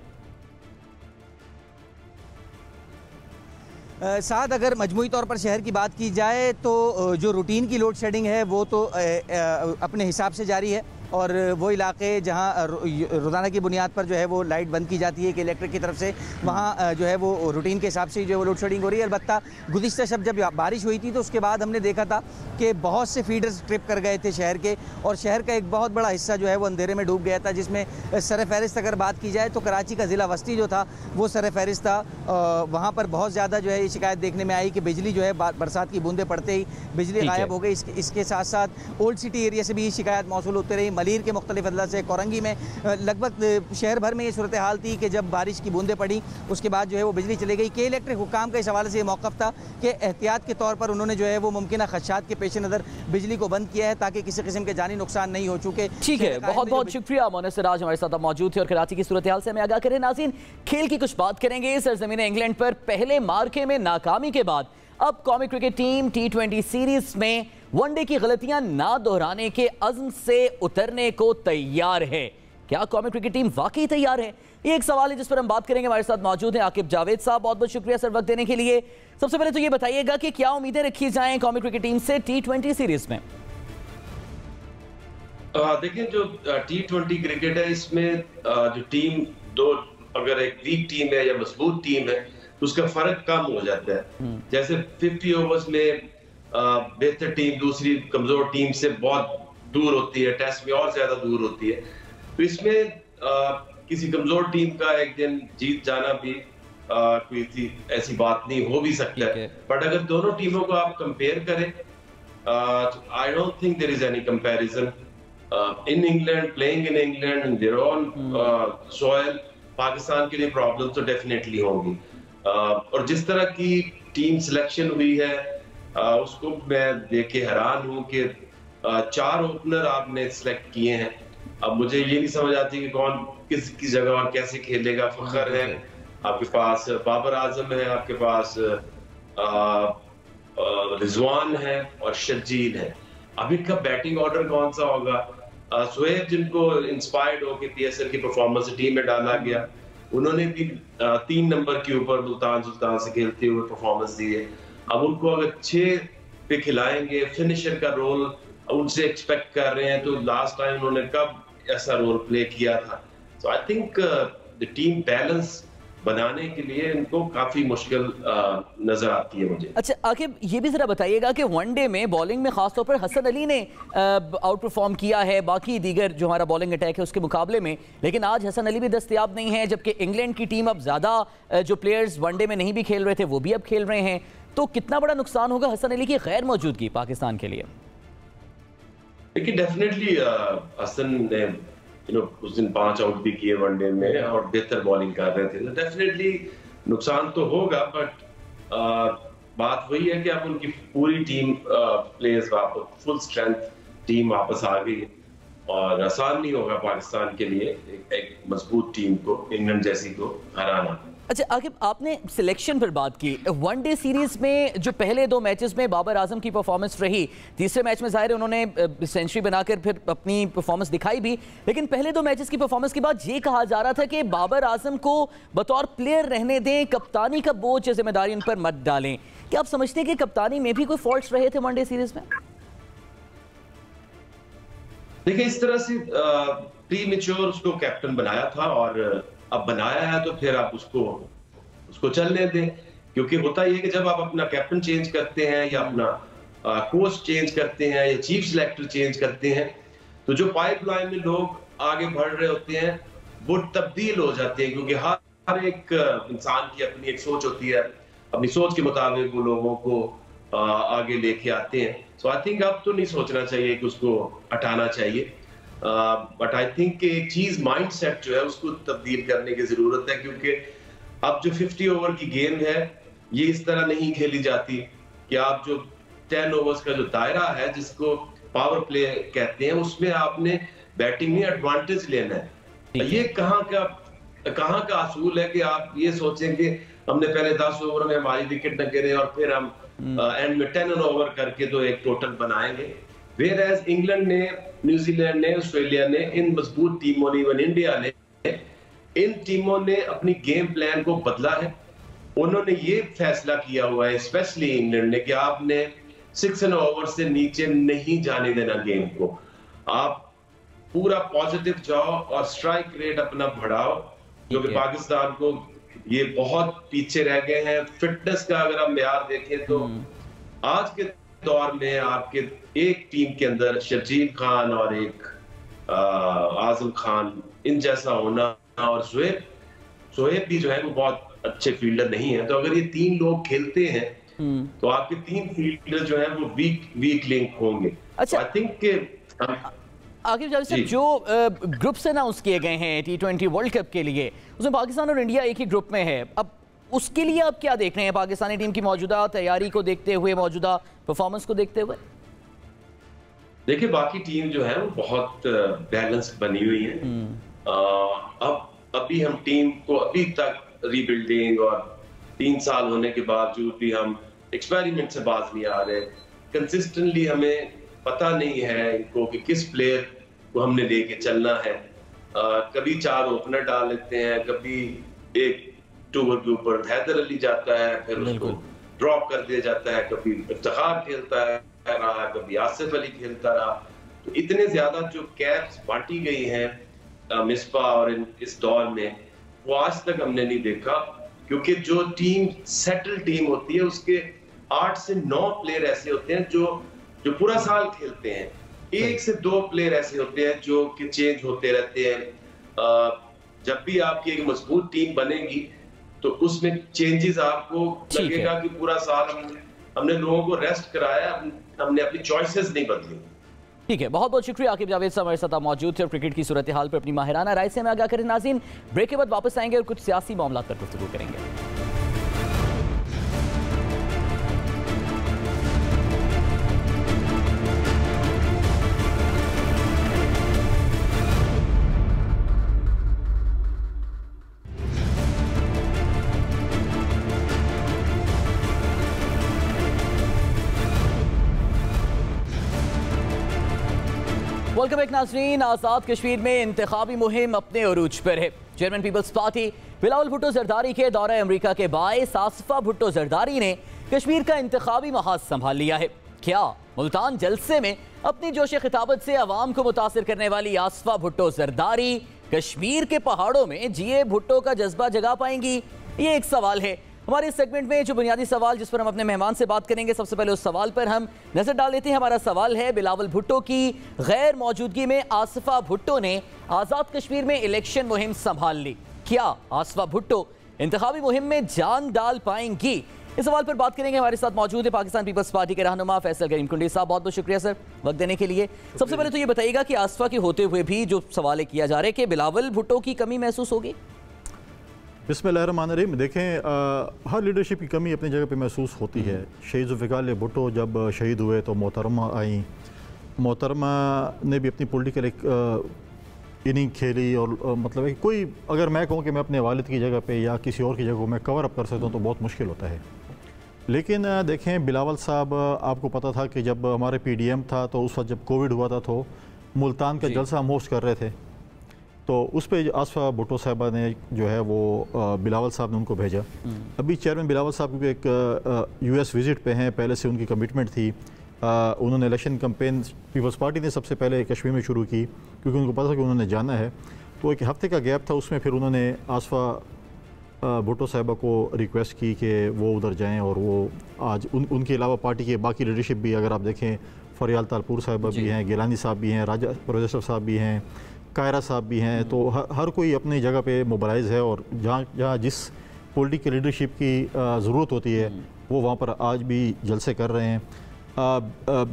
साथ अगर मजमूई तौर पर शहर की बात की जाए तो जो रूटीन की लोड शेडिंग है वो तो अपने हिसाब से जारी है, और वो इलाके जहाँ रोज़ाना की बुनियाद पर जो है वो लाइट बंद की जाती है कि इलेक्ट्रिक की तरफ से, वहाँ जो है वो रूटीन के हिसाब से जो है वो लोड शेडिंग हो रही है। अलबत्ता गुज़िश्ता शब जब बारिश हुई थी तो उसके बाद हमने देखा था कि बहुत से फीडर्स ट्रिप कर गए थे शहर के, और शहर का एक बहुत बड़ा हिस्सा जो है वो अंधेरे में डूब गया था, जिसमें सर फहरिस्त अगर बात की जाए तो कराची का ज़िला वस्ती जो था वो सर फहरिस्त था। वहाँ पर बहुत ज़्यादा जो है ये शिकायत देखने में आई कि बिजली जो है बरसात की बूंदें पड़ते ही बिजली गायब हो गई। इसके साथ साथ ओल्ड सिटी एरिया से भी शिकायत मौसूल होती रही, मलीर के मुख्तलिफ अदला से, कोरंगी में, लगभग शहर भर में ये सूरत हाल थी कि जब बारिश की बूंदें पड़ी उसके बाद जो है वो बिजली चली गई। के इलेक्ट्रिक हुकाम का इस हवाले से ये मौक़िफ़ था कि एहतियात के तौर पर उन्होंने जो है वो मुमकिन खदशात के पेश नज़र बिजली को बंद किया है ताकि किसी किस्म के जानी नुकसान नहीं हो चुके। ठीक है, बहुत बहुत शुक्रिया मोनिस सिराज हमारे साथ मौजूद थे और कराची की सूरत हाल से हमें आगाह करें। नाज़रीन, खेल की कुछ बात करेंगे। सरज़मीन इंग्लैंड पर पहले मार्के में नाकामी के बाद अब कौमी क्रिकेट टीम T20 सीरीज में वनडे की गलतियां ना दोहराने के अज़्म से उतरने को तैयार है। क्या कौमी क्रिकेट टीम वाकई तैयार है? ये एक सवाल है जिस पर हम बात करेंगे। हमारे साथ मौजूद हैं आकिब जावेद साहब, बहुत बहुत शुक्रिया सर वक्त देने के लिए। सबसे पहले तो ये बताइएगा कि क्या उम्मीदें रखी जाएं कौमी क्रिकेट टीम से T20 सीरीज में? देखिए, जो T20 क्रिकेट है इसमें जो टीम दो, अगर एक वीक टीम है या मजबूत टीम है तो उसका फर्क कम हो जाता है। जैसे 50 ओवर्स में बेहतर टीम दूसरी कमजोर टीम से बहुत दूर होती है, टेस्ट में और ज्यादा दूर होती है। तो इसमें किसी कमजोर टीम का एक दिन जीत जाना भी कोई ऐसी बात नहीं, हो भी सकता है। बट अगर दोनों टीमों को आप कंपेयर करें, I don't think there is any comparison in England, playing in England in their own soil. Pakistan के लिए प्रॉब्लम तो डेफिनेटली होगी, और जिस तरह की टीम सिलेक्शन हुई है उसको मैं देख के हैरान हूं कि 4 ओपनर आपने सिलेक्ट किए हैं। अब मुझे ये नहीं समझ आती कि कौन किस जगह और कैसे खेलेगा। फखर है आपके पास, बाबर आजम है आपके पास, रिजवान है और शर्जील है। अब इनका बैटिंग ऑर्डर कौन सा होगा? सुहेब, जिनको इंस्पायर्ड होकर PSL की परफॉर्मेंस टीम में डाला गया, उन्होंने भी 3 नंबर के ऊपर सुल्तान से खेलते हुए परफॉर्मेंस दी है। अब उनको अगर 6 पे खिलाएंगे, फिनिशर का रोल उनसे एक्सपेक्ट कर रहे हैं, तो लास्ट टाइम उन्होंने कब ऐसा रोल प्ले किया था? So I think the team balance बनाने के लिए इनको काफी मुश्किल नजर आती है मुझे। अच्छा आकिब, ये भी जरा बताइएगा कि वनडे में बॉलिंग में खासतौर पर हसन अली ने आउट परफॉर्म किया है बाकी दीगर जो हमारा बॉलिंग अटैक है उसके मुकाबले में, लेकिन आज हसन अली भी दस्तयाब नहीं है, जबकि इंग्लैंड की टीम अब ज्यादा जो प्लेयर्स वनडे में नहीं भी खेल रहे थे वो भी अब खेल रहे हैं। तो कितना बड़ा नुकसान होगा हसन अली की गैर मौजूदगी पाकिस्तान के लिए? देखिए, डेफिनेटली हसन ने उस दिन 5 आउट भी किए वनडे में और बेहतर बॉलिंग कर रहे थे, तो डेफिनेटली नुकसान तो होगा। बट बात वही है कि अब उनकी पूरी टीम प्लेयर्स वापस फुल स्ट्रेंथ टीम वापस आ गई है, और आसान नहीं होगा पाकिस्तान के लिए एक मजबूत टीम को, इंग्लैंड जैसी को हराना। अच्छा आकिब, आपने सिलेक्शन पर बात की। वनडे सीरीज में जो पहले 2 मैचेस में बाबर आजम की परफॉर्मेंस रही, तीसरे मैच में जाहिर उन्होंने सेंचुरी बनाकर फिर अपनी परफॉर्मेंस दिखाई भी, लेकिन पहले 2 मैचेस की परफॉर्मेंस के बाद ये कहा जा रहा था कि बाबर आजम को बतौर प्लेयर रहने दें, कप्तानी का बोझ जिम्मेदारी उन पर मत डालें। क्या आप समझते हैं कि कप्तानी में भी कोई फॉल्ट्स रहे थे वनडे सीरीज में? देखिए, इस तरह से प्री मैच्योर उसको कैप्टन बनाया था, और अब बनाया है तो फिर आप उसको चलने दें, क्योंकि होता ये कि जब आप अपना कैप्टन चेंज करते हैं या अपना कोच चेंज करते हैं या चीफ सिलेक्टर चेंज करते हैं, तो जो पाइपलाइन में लोग आगे बढ़ रहे होते हैं वो तब्दील हो जाते हैं, क्योंकि हर एक इंसान की अपनी एक सोच होती है, अपनी सोच के मुताबिक वो लोगों को आगे लेके आते हैं। सो आई थिंक अब तो नहीं सोचना चाहिए कि उसको हटाना चाहिए, बट आई थिंक एक चीज माइंडसेट जो है उसको तब्दील करने की जरूरत है, क्योंकि अब जो 50 ओवर की गेम है ये इस तरह नहीं खेली जाती कि आप जो 10 ओवर्स का जो दायरा है जिसको पावर प्ले कहते हैं उसमें आपने बैटिंग में एडवांटेज लेना है। ये कहाँ का असूल है कि आप ये सोचें कि हमने पहले 10 ओवर में हमारी विकेट न गिरे और फिर हम एंड में 10 ओवर करके तो एक टोटल बनाएंगे। वेयर एज इंग्लैंड ने, न्यूजीलैंड ने, ऑस्ट्रेलिया ने, इन मजबूत टीमों ने, इवन इंडिया ने, इन टीमों ने अपनी गेम प्लान को बदला है। उन्होंने ये फैसला किया हुआ है, स्पेशली इंग्लैंड ने, कि आपने 6 ओवर से नीचे नहीं जाने देना गेम को। आप पूरा पॉजिटिव जाओ और स्ट्राइक रेट अपना बढ़ाओ, क्योंकि पाकिस्तान को ये बहुत पीछे रह गए हैं। फिटनेस का अगर हम म्यार देखें तो आज के दौर में आपके एक टीम के अंदर शर्जील खान और एक आजम खान इन जैसा होना, और शोएब भी जो है वो बहुत अच्छे फील्डर नहीं है। तो अगर ये 3 लोग खेलते हैं तो आपके 3 फील्डर जो है वो वीक लिंक होंगे। अच्छा, आई थिंक आकिब जावेद साहब, जो ग्रुप्स अनाउंस किए गए हैं T20 वर्ल्ड कप के लिए, उसमें पाकिस्तान और इंडिया एक ही ग्रुप में है। अब उसके लिए आप क्या देख रहे हैं पाकिस्तानी टीम की मौजूदा तैयारी को देखते हुए, मौजूदा परफॉर्मेंस को देखते हुए? देखिए, बाकी टीम जो है वो बहुत बैलेंस बनी हुई है। अभी हम टीम को अभी तक रीबिल्डिंग और 3 साल होने के बावजूद भी हम एक्सपेरिमेंट से बाज नहीं आ रहे। कंसिस्टेंटली हमें पता नहीं है इनको कि किस प्लेयर को हमने लेके चलना है। कभी 4 ओपनर डाल लेते हैं, कभी एक टूर के ऊपर हैदर अली जाता है, फिर उसको ड्रॉप कर दिया जाता है, कभी इफ्तिखार खेलता रहा, कभी आसिफ अली खेलता रहा। तो इतने ज्यादा जो कैप्स बांटी गई हैं मिसबा और इस दौर में, वो आज तक हमने नहीं देखा। क्योंकि जो टीम सेटल टीम होती है उसके 8 से 9 प्लेयर ऐसे होते हैं जो पूरा साल खेलते हैं। 1 से 2 प्लेयर ऐसे होते हैं जो कि चेंज होते रहते हैं। जब भी आपकी एक मजबूत टीम बनेगी तो उसमें चेंजेस आपको लगेगा कि पूरा साल हमने लोगों को रेस्ट कराया, हमने अपनी चॉइसेस नहीं बदली। ठीक है, बहुत बहुत शुक्रिया आकिब जावेद साहब हमारे साथ मौजूद थे और क्रिकेट की सूरत हाल पर अपनी माहिराना राय से हमें आगाह करें। नाज़रीन, ब्रेक के बाद वापस आएंगे और कुछ सियासी मामला पर गुफ्तगू करेंगे। वेलकम बैक नाज़रीन। आज़ाद कश्मीर में इंतखाबी मुहिम अपने उरूज पर है। Chairman People's Party Bilawal Bhutto Zardari के दौरे अमरीका के बायस आसिफा भुट्टो जरदारी ने कश्मीर का इंतखाबी महाज संभाल लिया है। क्या मुल्तान जलसे में अपनी जोश खिताबत से अवाम को मुतासिर करने वाली आसिफा भुट्टो जरदारी कश्मीर के पहाड़ों में जिए भुट्टो का जज्बा जगा पाएंगी? ये एक सवाल है। हमारे इस सेगमेंट में जो बुनियादी सवाल जिस पर हम अपने मेहमान से बात करेंगे, सबसे पहले उस सवाल पर हम नजर डाल लेते हैं। हमारा सवाल है, बिलावल भुट्टो की गैर मौजूदगी में आसिफा भुट्टो ने आज़ाद कश्मीर में इलेक्शन मुहिम संभाल ली। क्या आसिफा भुट्टो इंतखाबी मुहिम में जान डाल पाएंगी? इस सवाल पर बात करेंगे। हमारे साथ मौजूद है पाकिस्तान पीपल्स पार्टी के रहनुमा फैसल करीम कुंडी साहब। बहुत बहुत शुक्रिया सर वक्त देने के लिए। सबसे पहले तो ये बताइएगा कि आसिफा के होते हुए भी जो सवाल किया जा रहा है कि बिलावल भुट्टो की कमी महसूस होगी? बिस्मिल्लाहिर्रहमानिर्रहीम। देखें, हर लीडरशिप की कमी अपनी जगह पे महसूस होती है। शहीद ज़ुल्फ़िकार भुट्टो जब शहीद हुए तो मोहतरमा आई। मोहतरमा ने भी अपनी पॉलिटिकल एक इनिंग खेली और मतलब है कि कोई अगर मैं कहूँ कि मैं अपने वालिद की जगह पे या किसी और की जगह को मैं कवर अप कर सकता हूँ तो बहुत मुश्किल होता है। लेकिन देखें, बिलावल साहब, आपको पता था कि जब हमारे PDM था तो उस वक्त जब कोविड हुआ था तो मुल्तान का जलसा हम होस्ट कर रहे थे, तो उस पर आसिफा भुट्टो साहबा ने जो है वो बिलावल साहब ने उनको भेजा। अभी चेयरमैन बिलावल साहब एक US विज़िट पे हैं, पहले से उनकी कमिटमेंट थी। उन्होंने इलेक्शन कैंपेन पीपल्स पार्टी ने सबसे पहले कश्मीर में शुरू की क्योंकि उनको पता था कि उन्होंने जाना है। तो एक हफ्ते का गैप था, उसमें फिर उन्होंने आसिफा भुट्टो साहबा को रिक्वेस्ट की कि वो उधर जाएँ। और वो आज उनके अलावा पार्टी के बाकी लीडरशिप भी, अगर आप देखें, फरियाल तालपुर साहबा भी हैं, गिलानी साहब भी हैं, राजा प्रोफेसर साहब भी हैं, कायरा साहब भी हैं। तो हर कोई अपनी जगह पे मोबलाइज है और जहाँ जिस पॉलिटिकल लीडरशिप की ज़रूरत होती है वो वहाँ पर आज भी जलसे कर रहे हैं।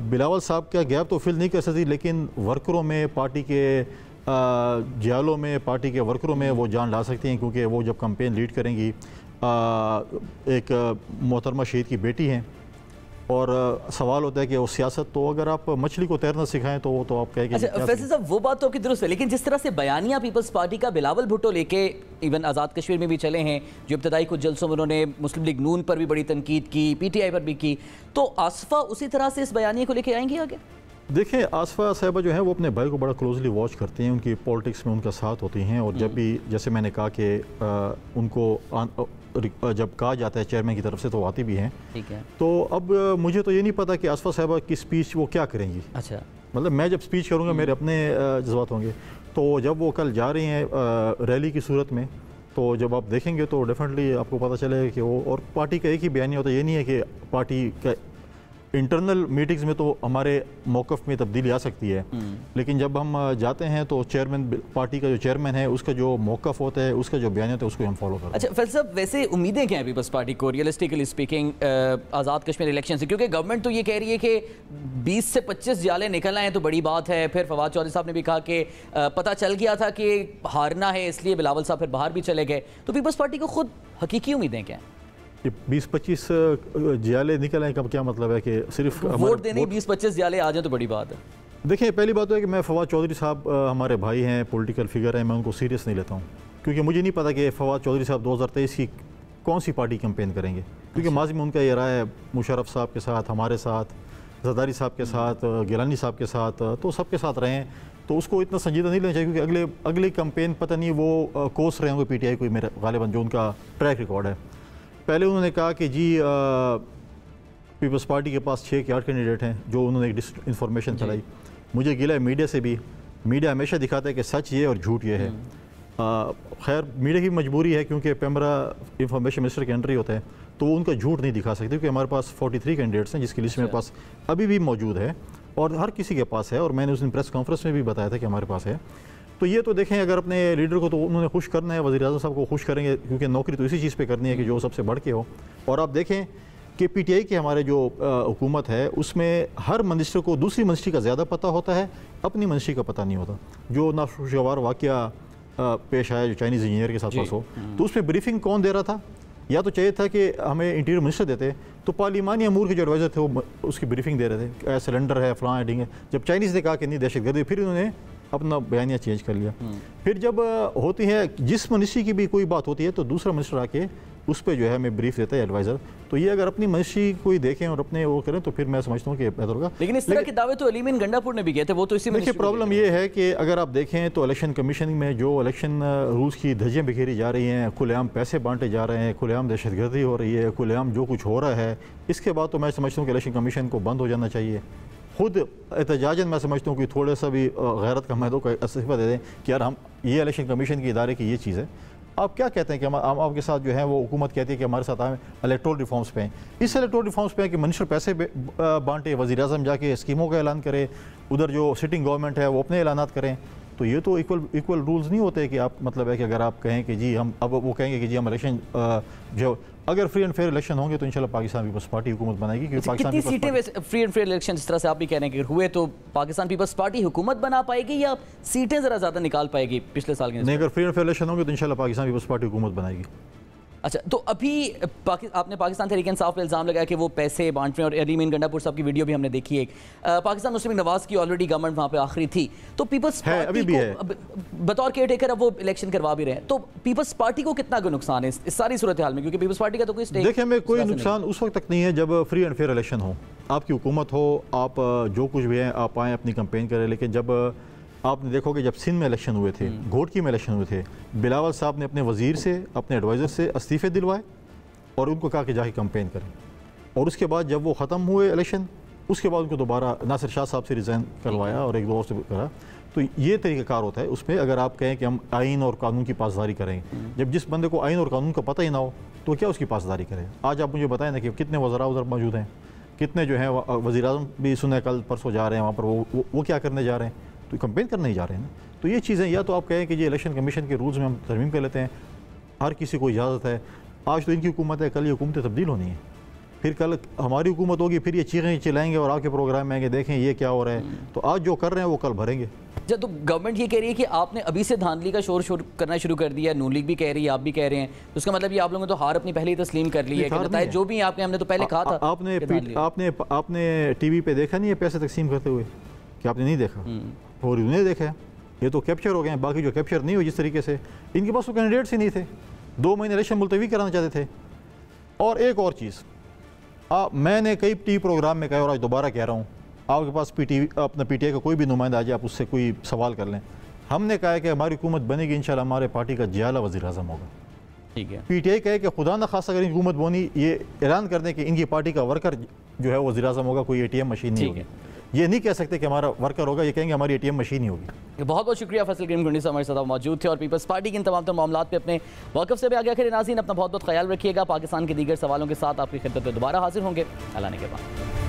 बिलावल साहब का गैप तो फिल नहीं कर सकती, लेकिन वर्करों में, पार्टी के जियालों में, पार्टी के वर्करों में वो जान ला सकती हैं, क्योंकि वो जब कैंपेन लीड करेंगी, एक मोहतरमा शहीद की बेटी हैं, और सवाल होता है कि वो सियासत, तो अगर आप मछली को तैरना सिखाएं तो वो तो आप कहेंगे। अच्छा फैसल साहब, वो बात तो आपकी दुरुस्त है, लेकिन जिस तरह से बयानिया पीपल्स पार्टी का बिलावल भुट्टो लेके इवन आज़ाद कश्मीर में भी चले हैं, जो इब्तदाई कुछ जलसों में उन्होंने मुस्लिम लीग नून पर भी बड़ी तनकीद की, PTI पर भी की, तो आसफा उसी तरह से इस बयानिया को लेके आएंगी आगे? देखिए, आसफा साहिबा जो है वो अपने भाई को बड़ा क्लोजली वॉच करती हैं, उनकी पॉलिटिक्स में उनका साथ होती हैं, और जब भी, जैसे मैंने कहा कि उनको जब कहा जाता है चेयरमैन की तरफ से, तो वो आती भी हैं। ठीक है। तो अब मुझे तो ये नहीं पता कि आसफा साहिबा की स्पीच वो क्या करेंगी। अच्छा, मतलब मैं जब स्पीच करूँगा मेरे अपने जज्बात होंगे, तो जब वो कल जा रही हैं रैली की सूरत में, तो जब आप देखेंगे तो डेफिनेटली आपको पता चलेगा कि वो, और पार्टी का एक ही बयान होता है, ये नहीं है कि पार्टी का इंटरनल मीटिंग्स में तो हमारे मौक़िफ़ में तब्दीली आ सकती है, लेकिन जब हम जाते हैं तो चेयरमैन, पार्टी का जो चेयरमैन है, उसका जो मौक़िफ़ होता है, उसका जो बयान होता है, उसको हम फॉलो करते हैं। अच्छा फैसल साहब, वैसे उम्मीदें क्या हैं पीपल्स पार्टी को realistically speaking Azad Kashmir election से? क्योंकि गवर्नमेंट तो ये कह रही है कि 20 से 25 जाले निकल आए तो बड़ी बात है। फिर फवाद चौधरी साहब ने भी कहा कि पता चल गया था कि हारना है, इसलिए बिलावल साहब फिर बाहर भी चले गए। तो पीपल्स पार्टी को खुद हकीकी उम्मीदें क्या हैं? 20-25 जियाले निकल आए का क्या मतलब है कि सिर्फ वोट देने 20-25 जियाले आ जाए तो बड़ी बात है? देखिए, पहली बात तो है कि मैं फवाद चौधरी साहब हमारे भाई हैं, पॉलिटिकल फिगर हैं, मैं उनको सीरियस नहीं लेता हूँ, क्योंकि मुझे नहीं पता कि फवाद चौधरी साहब 2023 की कौन सी पार्टी कैंपेन करेंगे, क्योंकि माजी में उनका ये रहा है मुशर्रफ साहब के साथ, हमारे साथ, जरदारी साहब के साथ, गिलानी साहब के साथ, तो सबके साथ रहे हैं, तो उसको इतना संजीदा नहीं लेना चाहिए, क्योंकि अगली कैंपेन पता नहीं वो कोस रहे होंगे PTI कोई, मेरे गालिबन जो उनका ट्रैक रिकॉर्ड है। पहले उन्होंने कहा कि जी पीपल्स पार्टी के पास 6 के 8 कैंडिडेट हैं, जो उन्होंने एक इन्फॉर्मेशन चलाई। मुझे गिला है मीडिया से भी, मीडिया हमेशा दिखाता है कि सच ये और झूठ ये है। खैर, मीडिया की मजबूरी है, क्योंकि पैमरा इंफॉर्मेशन मिनिस्टर के अंडर ही होता है, तो वो उनका झूठ नहीं दिखा सकते, क्योंकि हमारे पास 43 कैंडिडेट्स हैं, जिसकी लिस्ट मेरे पास अभी भी मौजूद है, और हर किसी के पास है, और मैंने उस दिन प्रेस कॉन्फ्रेंस में भी बताया था कि हमारे पास है। तो ये तो देखें, अगर अपने लीडर को तो उन्होंने खुश करना है, वज़ीर आज़म साहब को खुश करेंगे, क्योंकि नौकरी तो इसी चीज़ पे करनी है कि जो सबसे बढ़ के हो। और आप देखें कि PTI के हमारे जो हुकूमत है, उसमें हर मिनिस्टर को दूसरी मिनिस्ट्री का ज़्यादा पता होता है, अपनी मिनिस्ट्री का पता नहीं होता। जो नाखुशगवार वाक़या पेश आया जो चाइनीज़ इंजीनियर के साथ पास हो, तो उसमें ब्रीफिंग कौन दे रहा था? या तो चाहिए था कि हमें इंटीरियर मिनिस्टर देते, तो पार्लिमानी अमूर के जो एडवाइज़र थे वो उसकी ब्रीफिंग दे रहे थे, सिलेंडर है, फलां हेडिंग है। जब चाइनीज़ ने कहा कि नहीं दहशतगर्दी, फिर उन्होंने अपना बयानिया चेंज कर लिया। फिर जब होती है, जिस मिनिस्ट्री की भी कोई बात होती है, तो दूसरा मिनिस्टर आके उस पर जो है हमें ब्रीफ देता है, एडवाइज़र। तो ये अगर अपनी मिनिस्ट्री कोई देखें और अपने वो करें, तो फिर मैं समझता हूँ कि बेहतर होगा। लेकिन इस तरह के दावे तो अलीमीन गंडापुर ने भी किए थे, वो तो इसी में। देखिए, प्रॉब्लम ये है कि अगर आप देखें तो इलेक्शन कमीशन में जो इलेक्शन रूल्स की धज्जियाँ बिखेरी जा रही हैं, खुलेआम पैसे बांटे जा रहे हैं, खुलेआम दहशतगर्दी हो रही है, खुलेआम जो कुछ हो रहा है, इसके बाद तो मैं समझता हूँ कि इलेक्शन कमीशन को बंद हो जाना चाहिए। खुद एहतजाजन मैं समझता हूँ कि थोड़ा सा भी गैरत का महदों का इस्तीफा दे दें कि यार हम ये इलेक्शन कमीशन के इदारे की ये चीज़ है। आप क्या कहते हैं कि हम आपके साथ जो है वो हुकूमत कहती है कि हमारे साथ आए इलेक्टोरल रिफॉर्म्स पे हैं। इस इलेक्टोरल रिफॉर्म्स पे है कि मिनिस्टर पैसे बांटे, वज़ीर आज़म जाके स्कीमों का ऐलान करे, उधर जो सिटिंग गवर्नमेंट है वो अपने ऐलानात करें। तो ये तो इक्वल रूल्स नहीं होते कि आप, मतलब है कि अगर आप कहें कि जी हम, अब वो कहेंगे कि जी हम इलेक्शन जो अगर फ्री एंड फेयर इलेक्शन होंगे तो इंशाल्लाह पाकिस्तान पीपल्स पार्टी हुकूमत बनाएगी। क्योंकि कितनी सीटें फ्री एंड फेयर इलेक्शन इस तरह से आप भी कह रहे हैं कि हुए तो पाकिस्तान पीपल्स पार्टी हुकूमत बना पाएगी या सीटें ज़रा ज़्यादा निकाल पाएगी पिछले साल के? नहीं, अगर फ्री एंड फेयर इलेक्शन होंगे तो इंशाल्लाह पाकिस्तान पीपल्स पार्टी हुकूमत बनाएगी। अच्छा, तो अभी आपने पाकिस्तान तहरीक इंसाफ पे इल्ज़ाम लगाया कि वो पैसे बांट रहे हैं, और अलीमीन गंडापुर साहब की वीडियो भी हमने देखी है। पाकिस्तान मुस्लिम नवाज की ऑलरेडी गवर्नमेंट वहाँ पे आखिरी थी, तो पीपल्स पार्टी को बतौर केयर टेकर अब वो इलेक्शन करवा भी रहे हैं, तो पीपल्स पार्टी को कितना नुकसान है इस सारी सूरत हाल में? क्योंकि पीपल्स पार्टी का तो कोई स्टेक, देखिए, हमें कोई नुकसान उस वक्त तक नहीं है जब फ्री एंड फेयर इलेक्शन हो, आपकी हुकूमत हो, आप जो कुछ भी है आप आएँ अपनी कंपेन करें। लेकिन जब आपने देखोगे जब सिंध में इलेक्शन हुए थे, घोटकी में इलेक्शन हुए थे, बिलावल साहब ने अपने वज़ीर से, अपने एडवाइज़र से इस्तीफ़े दिलवाए और उनको कहा कि जाके कंपेन करें, और उसके बाद जब वो ख़त्म हुए इलेक्शन, उसके बाद उनको दोबारा नासिर शाह साहब से रिज़ाइन करवाया और एक दो और से करा। तो ये तरीक़ाकार होता है उसमें। अगर आप कहें कि हम आइन और कानून की पासदारी करें, जब जिस बंदे को आइन और कानून का पता ही ना हो तो क्या उसकी पासदारी करें? आज आप मुझे बताएं ना कि कितने वज़रा उधर मौजूद हैं, कितने जो हैं वज़ीर आज़म भी सुने कल परसों जा रहे हैं वहाँ पर, वो क्या करने जा रहे हैं? तो कंपेन करने ही जा रहे हैं ना। तो ये चीज़ें, या तो आप कहें कि ये इलेक्शन कमीशन के रूल्स में हम तरमीम कर लेते हैं, हर किसी को इजाज़त है। आज तो इनकी हुकूमत है, कल ये हुकूमतें तब्दील होनी है, फिर कल हमारी हुकूमत होगी, फिर ये चीखें चिल्लाएंगे और आपके प्रोग्राम में आएंगे देखें ये क्या हो रहा है। तो आज जो कर रहे हैं वो कल भरेंगे। जब तो गवर्नमेंट ये कह रही है कि आपने अभी से धांधली का शोर करना शुरू कर दिया, नून लीग भी कह रही है, आप भी कह रहे हैं, तो उसका मतलब ये आप लोगों ने तो हार अपनी पहले ही तस्लीम कर ली है कि बताए जो भी आपने, हमने तो पहले कहा था। आपने टीवी पे देखा नहीं है पैसे तकसीम करते हुए, कि आपने नहीं देखा और उन्हें देखा है, ये तो कैप्चर हो गए हैं। बाकी जो कैप्चर नहीं हुई जिस तरीके से, इनके पास तो कैंडिडेट्स ही नहीं थे, 2 महीने इलेक्शन मुलतवी कराना चाहते थे। और एक और चीज़ मैंने कई टीवी प्रोग्राम में कहा और आज दोबारा कह रहा हूँ, आपके पास अपना PTI का कोई भी नुमाइंदा आ जाए, आप उससे कोई सवाल कर लें। हमने कहा है कि हमारी हुकूमत बनेगी इंशाल्लाह, हमारे पार्टी का जियाला वज़ीर आज़म होगा। ठीक है। PTI कहे कि खुदा न खासा अगर हुकूमत बनी, ये ऐलान कर दें कि इनकी पार्टी का वर्कर जो है वज़ीर आज़म होगा, कोई ATM मशीन नहीं होगी। ये नहीं कह सकते कि हमारा वर्कर होगा, ये कहेंगे हमारी ATM मशीन ही होगी। बहुत बहुत शुक्रिया फैसल करीम गुंडी साहब हमारे साथ मौजूद थे और पीपल्स पार्टी के इन तमाम मामलों पे अपने वक़्फ़ से भी आगे करें। नाज़रीन अपना बहुत बहुत ख्याल रखिएगा। पाकिस्तान के दीगर सवालों के साथ आपकी खिदमत में दोबारा हाजिर होंगे अल्लाह ने के बाद।